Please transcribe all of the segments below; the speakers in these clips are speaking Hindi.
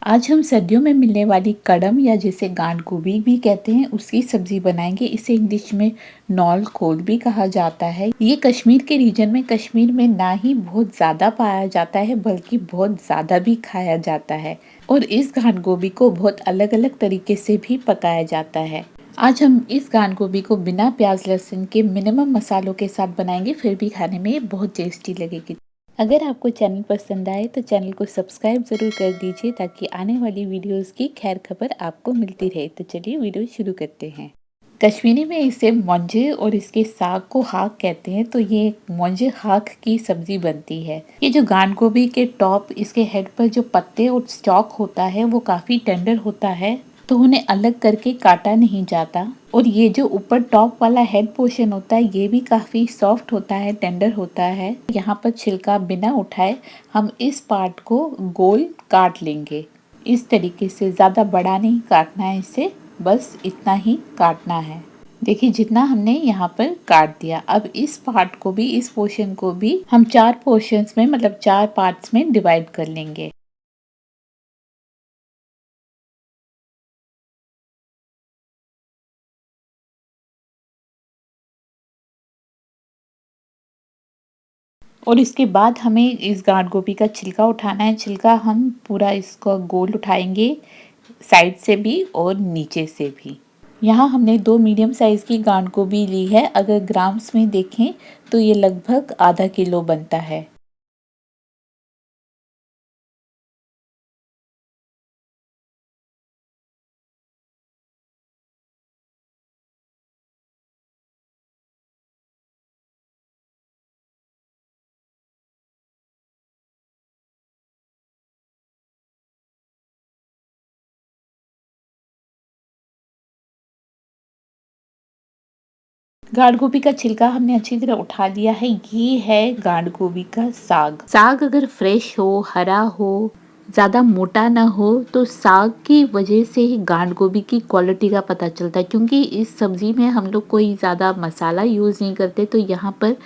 आज हम सर्दियों में मिलने वाली कड़म या जिसे गांठ गोभी भी कहते हैं उसकी सब्जी बनाएंगे। इसे इंग्लिश में नॉल खोल भी कहा जाता है। ये कश्मीर के रीजन में कश्मीर में ना ही बहुत ज़्यादा पाया जाता है बल्कि बहुत ज़्यादा भी खाया जाता है। और इस गांठ गोभी को बहुत अलग अलग तरीके से भी पकाया जाता है। आज हम इस गांठ गोभी को बिना प्याज लहसुन के मिनिमम मसालों के साथ बनाएंगे, फिर भी खाने में ये बहुत टेस्टी लगेगी। अगर आपको चैनल पसंद आए तो चैनल को सब्सक्राइब ज़रूर कर दीजिए ताकि आने वाली वीडियोस की खैर खबर आपको मिलती रहे। तो चलिए वीडियो शुरू करते हैं। कश्मीरी में इसे मोंजे और इसके साग को हाक कहते हैं। तो ये मोंजे हाक की सब्जी बनती है। ये जो गांठ गोभी के टॉप इसके हेड पर जो पत्ते और स्टॉक होता है वो काफ़ी टेंडर होता है, तो उन्हें अलग करके काटा नहीं जाता। और ये जो ऊपर टॉप वाला हेड पोर्शन होता है ये भी काफ़ी सॉफ्ट होता है, टेंडर होता है। यहाँ पर छिलका बिना उठाए हम इस पार्ट को गोल काट लेंगे। इस तरीके से, ज़्यादा बड़ा नहीं काटना है इसे, बस इतना ही काटना है। देखिए जितना हमने यहाँ पर काट दिया। अब इस पार्ट को भी, इस पोर्शन को भी हम 4 पोर्शंस में, मतलब 4 पार्ट्स में डिवाइड कर लेंगे। और इसके बाद हमें इस गांठ गोभी का छिलका उठाना है। छिलका हम पूरा इसको गोल उठाएंगे, साइड से भी और नीचे से भी। यहाँ हमने 2 मीडियम साइज़ की गांठ गोभी ली है। अगर ग्राम्स में देखें तो ये लगभग आधा किलो बनता है। गांठ गोभी का छिलका हमने अच्छी तरह उठा लिया है। ये है गांठ गोभी का साग। साग अगर फ्रेश हो, हरा हो, ज़्यादा मोटा ना हो, तो साग की वजह से ही गांठ गोभी की क्वालिटी का पता चलता है। क्योंकि इस सब्ज़ी में हम लोग कोई ज़्यादा मसाला यूज़ नहीं करते, तो यहाँ पर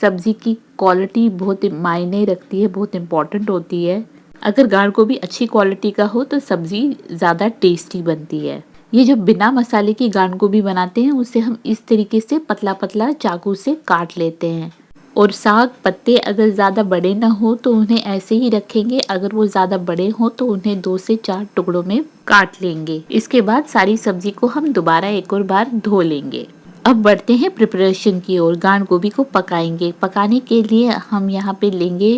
सब्ज़ी की क्वालिटी बहुत मायने रखती है, बहुत इम्पॉर्टेंट होती है। अगर गांठ गोभी अच्छी क्वालिटी का हो तो सब्ज़ी ज़्यादा टेस्टी बनती है। ये जो बिना मसाले की गांठ गोभी बनाते हैं उसे हम इस तरीके से पतला पतला चाकू से काट लेते हैं। और साग पत्ते अगर ज़्यादा बड़े ना हो तो उन्हें ऐसे ही रखेंगे, अगर वो ज़्यादा बड़े हो तो उन्हें 2 से 4 टुकड़ों में काट लेंगे। इसके बाद सारी सब्जी को हम दोबारा एक और बार धो लेंगे। अब बढ़ते हैं प्रिपरेशन की ओर। गांठ गोभी को पकाएंगे। पकाने के लिए हम यहाँ पे लेंगे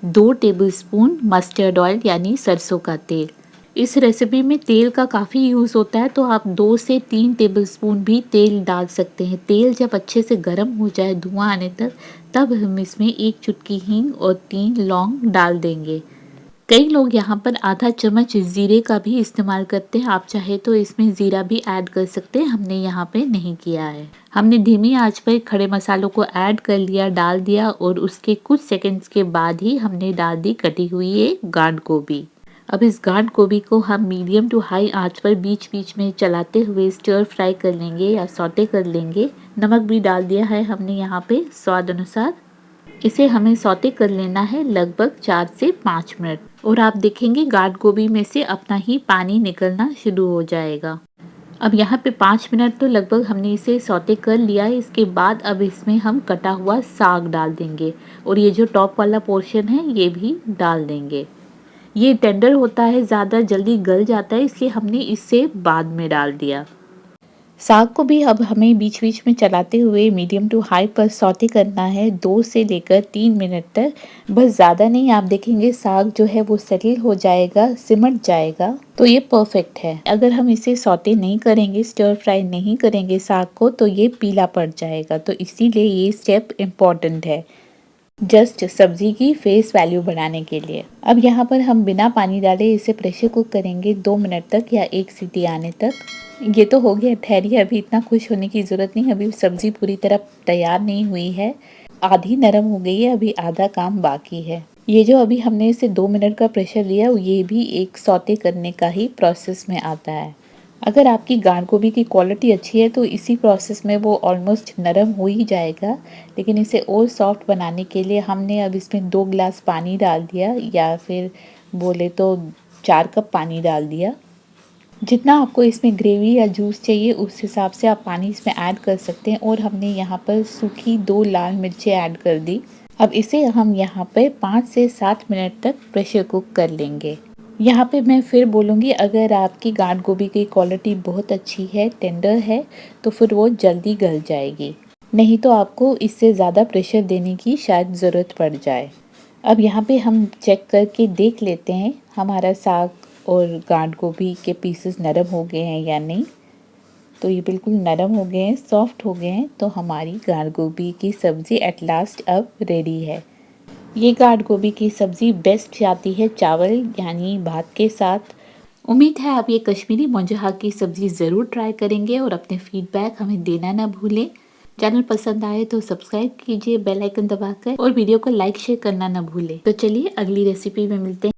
2 टेबलस्पून मस्टर्ड ऑयल यानी सरसों का तेल। इस रेसिपी में तेल का काफ़ी यूज़ होता है, तो आप 2 से 3 टेबलस्पून भी तेल डाल सकते हैं। तेल जब अच्छे से गर्म हो जाए धुआं आने तक, तब हम इसमें 1 चुटकी हींग और 3 लौंग डाल देंगे। कई लोग यहाँ पर आधा चम्मच जीरे का भी इस्तेमाल करते हैं। आप चाहे तो इसमें ज़ीरा भी ऐड कर सकते हैं, हमने यहाँ पे नहीं किया है। हमने धीमी आंच पर खड़े मसालों को ऐड कर लिया, डाल दिया, और उसके कुछ सेकंड्स के बाद ही हमने डाल दी कटी हुई ये गांठ गोभी। अब इस गांठ गोभी को हम मीडियम टू हाई आंच पर बीच बीच में चलाते हुए स्टर फ्राई कर लेंगे या सौते कर लेंगे। नमक भी डाल दिया है हमने यहाँ पे स्वाद अनुसार। इसे हमें सौते कर लेना है लगभग 4 से 5 मिनट। और आप देखेंगे गांठ गोभी में से अपना ही पानी निकलना शुरू हो जाएगा। अब यहाँ पे 5 मिनट तो लगभग हमने इसे सौते कर लिया है। इसके बाद अब इसमें हम कटा हुआ साग डाल देंगे और ये जो टॉप वाला पोर्शन है ये भी डाल देंगे। ये टेंडर होता है, ज़्यादा जल्दी गल जाता है, इसलिए हमने इसे बाद में डाल दिया। साग को भी अब हमें बीच बीच में चलाते हुए मीडियम टू हाई पर सौते करना है 2 से लेकर 3 मिनट तक। बस ज़्यादा नहीं, आप देखेंगे साग जो है वो सेटल हो जाएगा, सिमट जाएगा, तो ये परफेक्ट है। अगर हम इसे सौते नहीं करेंगे, स्टर फ्राई नहीं करेंगे साग को, तो ये पीला पड़ जाएगा। तो इसीलिए ये स्टेप इम्पॉर्टेंट है, जस्ट सब्जी की फेस वैल्यू बढ़ाने के लिए। अब यहाँ पर हम बिना पानी डाले इसे प्रेशर कुक करेंगे 2 मिनट तक या 1 सीटी आने तक। ये तो हो गया, ठहरिए, अभी इतना खुश होने की ज़रूरत नहीं। अभी सब्जी पूरी तरह तैयार नहीं हुई है, आधी नरम हो गई है, अभी आधा काम बाकी है। ये जो अभी हमने इसे 2 मिनट का प्रेशर लिया, ये भी एक सौते करने का ही प्रोसेस में आता है। अगर आपकी गांठ गोभी की क्वालिटी अच्छी है तो इसी प्रोसेस में वो ऑलमोस्ट नरम हो ही जाएगा। लेकिन इसे और सॉफ्ट बनाने के लिए हमने अब इसमें 2 गिलास पानी डाल दिया, या फिर बोले तो 4 कप पानी डाल दिया। जितना आपको इसमें ग्रेवी या जूस चाहिए उस हिसाब से आप पानी इसमें ऐड कर सकते हैं। और हमने यहाँ पर सूखी 2 लाल मिर्चें ऐड कर दी। अब इसे हम यहाँ पर 5 से 7 मिनट तक प्रेशर कुक कर लेंगे। यहाँ पे मैं फिर बोलूँगी, अगर आपकी गांठ गोभी की क्वालिटी बहुत अच्छी है, टेंडर है, तो फिर वो जल्दी गल जाएगी। नहीं तो आपको इससे ज़्यादा प्रेशर देने की शायद ज़रूरत पड़ जाए। अब यहाँ पे हम चेक करके देख लेते हैं हमारा साग और गांठ गोभी के पीसेस नरम हो गए हैं या नहीं। तो ये बिल्कुल नरम हो गए हैं, सॉफ्ट हो गए हैं। तो हमारी गांठ गोभी की सब्ज़ी एट लास्ट अब रेडी है। ये गांठ गोभी की सब्ज़ी बेस्ट जाती है चावल यानी भात के साथ। उम्मीद है आप ये कश्मीरी मुंजहा की सब्ज़ी ज़रूर ट्राई करेंगे और अपने फीडबैक हमें देना ना भूलें। चैनल पसंद आए तो सब्सक्राइब कीजिए बेल आइकन दबाकर और वीडियो को लाइक शेयर करना ना भूलें। तो चलिए अगली रेसिपी में मिलते हैं।